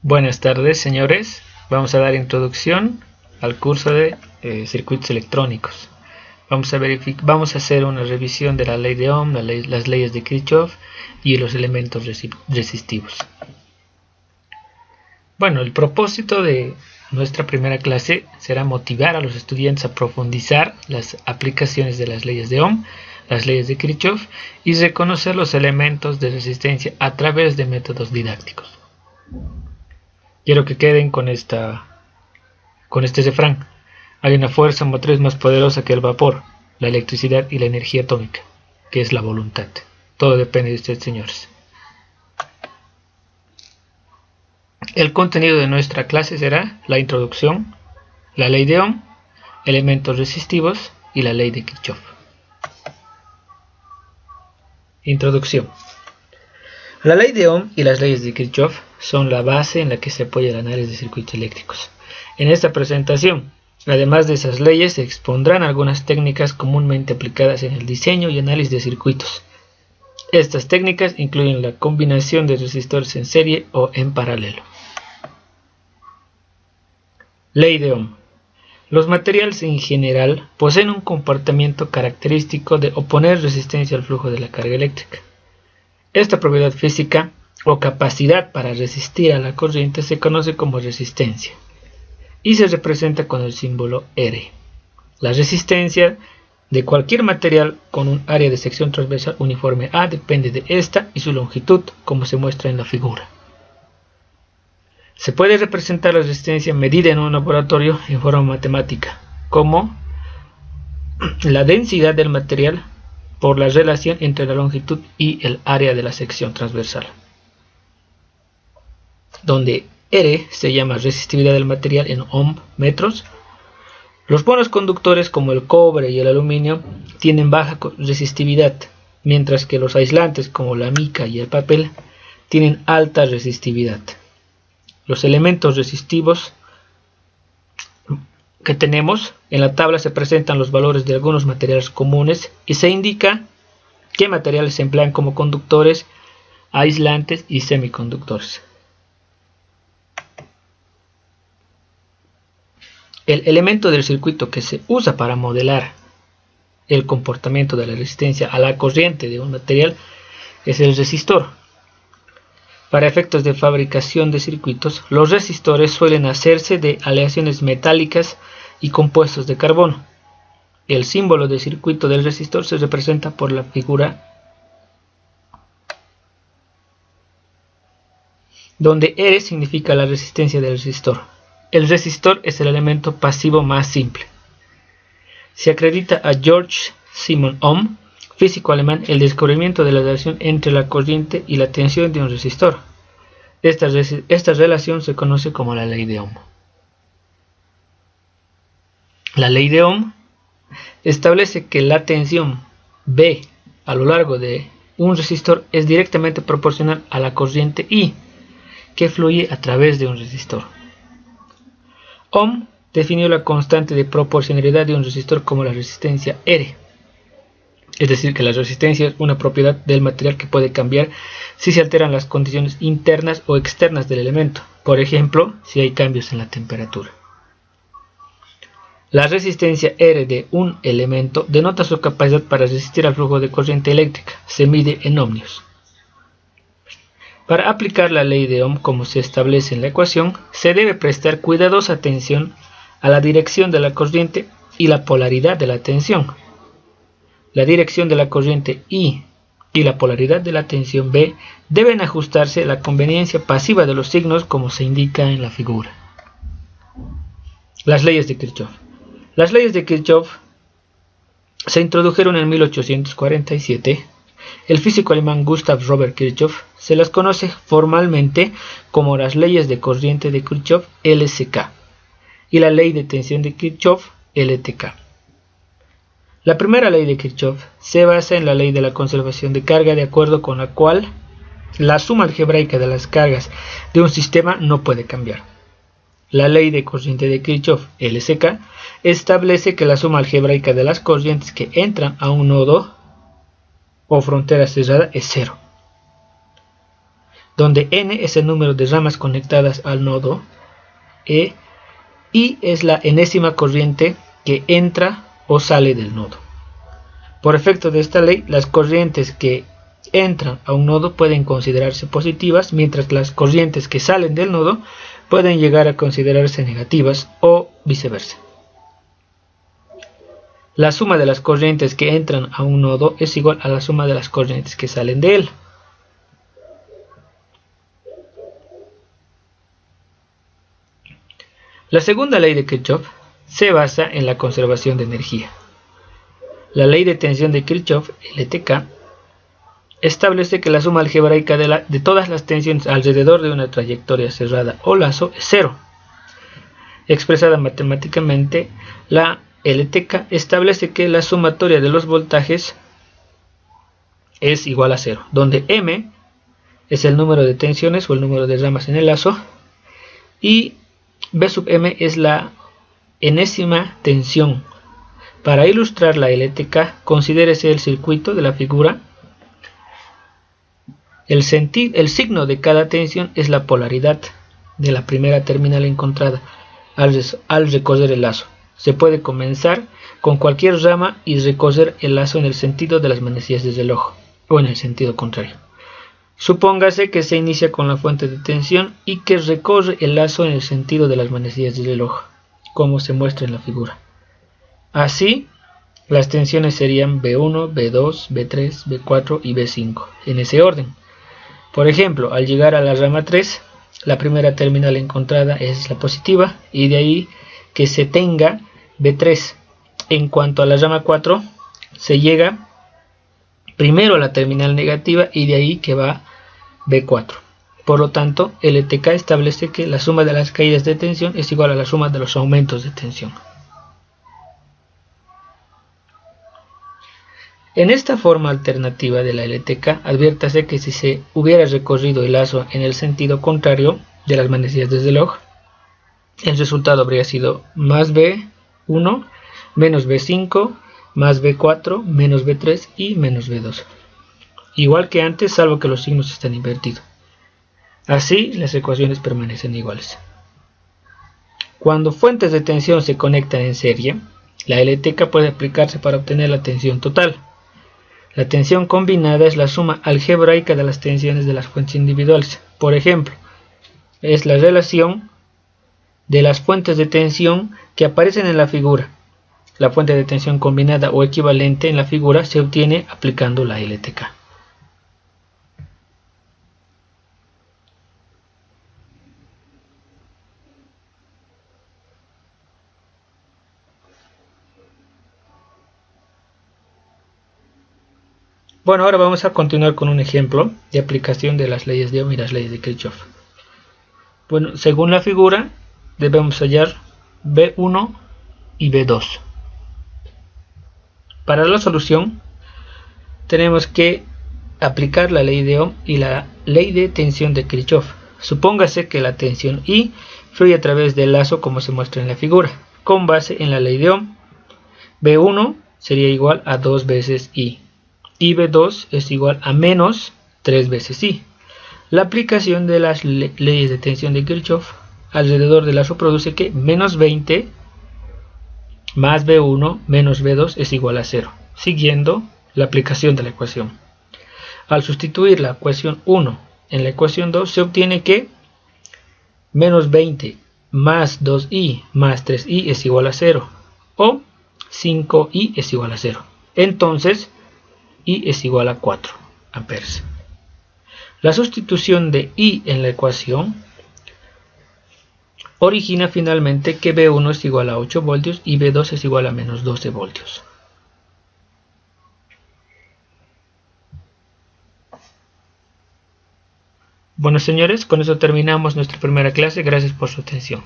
Buenas tardes, señores. Vamos a dar introducción al curso de circuitos electrónicos. Vamos a hacer una revisión de la ley de Ohm, las leyes de Kirchhoff y los elementos resistivos. Bueno, el propósito de nuestra primera clase será motivar a los estudiantes a profundizar las aplicaciones de las leyes de Ohm, las leyes de Kirchhoff y reconocer los elementos de resistencia a través de métodos didácticos. Quiero que queden con este refrán. Hay una fuerza motriz más poderosa que el vapor, la electricidad y la energía atómica, que es la voluntad. Todo depende de ustedes, señores. El contenido de nuestra clase será la introducción, la ley de Ohm, elementos resistivos y la ley de Kirchhoff. Introducción. La ley de Ohm y las leyes de Kirchhoff son la base en la que se apoya el análisis de circuitos eléctricos. En esta presentación, además de esas leyes, se expondrán algunas técnicas comúnmente aplicadas en el diseño y análisis de circuitos. Estas técnicas incluyen la combinación de resistores en serie o en paralelo. Ley de Ohm. Los materiales en general poseen un comportamiento característico de oponer resistencia al flujo de la carga eléctrica. Esta propiedad física o capacidad para resistir a la corriente se conoce como resistencia y se representa con el símbolo R. La resistencia de cualquier material con un área de sección transversal uniforme A depende de esta y su longitud, como se muestra en la figura. Se puede representar la resistencia medida en un laboratorio en forma matemática, como la densidad del material por la relación entre la longitud y el área de la sección transversal, donde R se llama resistividad del material en ohm metros. Los buenos conductores como el cobre y el aluminio tienen baja resistividad, mientras que los aislantes como la mica y el papel tienen alta resistividad. Los elementos resistivos que tenemos en la tabla se presentan los valores de algunos materiales comunes y se indica qué materiales se emplean como conductores, aislantes y semiconductores. El elemento del circuito que se usa para modelar el comportamiento de la resistencia a la corriente de un material es el resistor. Para efectos de fabricación de circuitos, los resistores suelen hacerse de aleaciones metálicas y compuestos de carbono. El símbolo de circuito del resistor se representa por la figura, donde R significa la resistencia del resistor. El resistor es el elemento pasivo más simple. Se acredita a George Simon Ohm, físico alemán, el descubrimiento de la relación entre la corriente y la tensión de un resistor. Esta relación se conoce como la ley de Ohm. La ley de Ohm establece que la tensión B a lo largo de un resistor es directamente proporcional a la corriente I que fluye a través de un resistor. Ohm definió la constante de proporcionalidad de un resistor como la resistencia R. Es decir, que la resistencia es una propiedad del material que puede cambiar si se alteran las condiciones internas o externas del elemento, por ejemplo, si hay cambios en la temperatura. La resistencia R de un elemento denota su capacidad para resistir al flujo de corriente eléctrica, se mide en ohmios. Para aplicar la ley de Ohm como se establece en la ecuación, se debe prestar cuidadosa atención a la dirección de la corriente y la polaridad de la tensión. La dirección de la corriente I y la polaridad de la tensión B deben ajustarse a la conveniencia pasiva de los signos como se indica en la figura. Las leyes de Kirchhoff. Las leyes de Kirchhoff se introdujeron en 1847. El físico alemán Gustav Robert Kirchhoff se las conoce formalmente como las leyes de corriente de Kirchhoff LCK y la ley de tensión de Kirchhoff LTK. La primera ley de Kirchhoff se basa en la ley de la conservación de carga, de acuerdo con la cual la suma algebraica de las cargas de un sistema no puede cambiar. La ley de corriente de Kirchhoff LCK establece que la suma algebraica de las corrientes que entran a un nodo o frontera cerrada es cero. donde n es el número de ramas conectadas al nodo E, I es la enésima corriente que entra o sale del nodo. Por efecto de esta ley, las corrientes que entran a un nodo pueden considerarse positivas, mientras las corrientes que salen del nodo pueden llegar a considerarse negativas o viceversa. La suma de las corrientes que entran a un nodo es igual a la suma de las corrientes que salen de él. La segunda ley de Kirchhoff se basa en la conservación de energía. La ley de tensión de Kirchhoff, LTK, establece que la suma algebraica de todas las tensiones alrededor de una trayectoria cerrada o lazo es cero. Expresada matemáticamente, la LTK establece que la sumatoria de los voltajes es igual a cero, donde M es el número de tensiones o el número de ramas en el lazo y B sub M es la enésima tensión. Para ilustrar la LTK, considérese el circuito de la figura. El signo de cada tensión es la polaridad de la primera terminal encontrada al recoger el lazo. Se puede comenzar con cualquier rama y recoger el lazo en el sentido de las manecillas del reloj o en el sentido contrario. Supóngase que se inicia con la fuente de tensión y que recorre el lazo en el sentido de las manecillas del reloj, como se muestra en la figura. Así, las tensiones serían B1, B2, B3, B4 y B5, en ese orden. Por ejemplo, al llegar a la rama 3, la primera terminal encontrada es la positiva, y de ahí que se tenga B3. En cuanto a la rama 4, se llega primero a la terminal negativa y de ahí que va B4. Por lo tanto, LTK establece que la suma de las caídas de tensión es igual a la suma de los aumentos de tensión. En esta forma alternativa de la LTK, adviértase que si se hubiera recorrido el lazo en el sentido contrario de las manecillas del reloj, el resultado habría sido más B1 menos B5 más B4 menos B3 y menos B2. Igual que antes, salvo que los signos están invertidos. Así, las ecuaciones permanecen iguales. Cuando fuentes de tensión se conectan en serie, la LTK puede aplicarse para obtener la tensión total. La tensión combinada es la suma algebraica de las tensiones de las fuentes individuales. Por ejemplo, es la relación de las fuentes de tensión que aparecen en la figura. La fuente de tensión combinada o equivalente en la figura se obtiene aplicando la LTK. Bueno, ahora vamos a continuar con un ejemplo de aplicación de las leyes de Ohm y las leyes de Kirchhoff. Bueno, según la figura, debemos hallar B1 y B2. Para la solución, tenemos que aplicar la ley de Ohm y la ley de tensión de Kirchhoff. Supóngase que la tensión I fluye a través del lazo como se muestra en la figura. Con base en la ley de Ohm, B1 sería igual a 2 veces I. Y B2 es igual a menos 3 veces I. La aplicación de las leyes de tensión de Kirchhoff alrededor del lazo produce que menos 20 más B1 menos B2 es igual a 0, siguiendo la aplicación de la ecuación. Al sustituir la ecuación 1 en la ecuación 2 se obtiene que menos 20 más 2i más 3i es igual a 0 o 5i es igual a 0. Entonces, I es igual a 4 amperes. La sustitución de I en la ecuación origina finalmente que B1 es igual a 8 voltios y B2 es igual a menos 12 voltios. Bueno, señores, con eso terminamos nuestra primera clase. Gracias por su atención.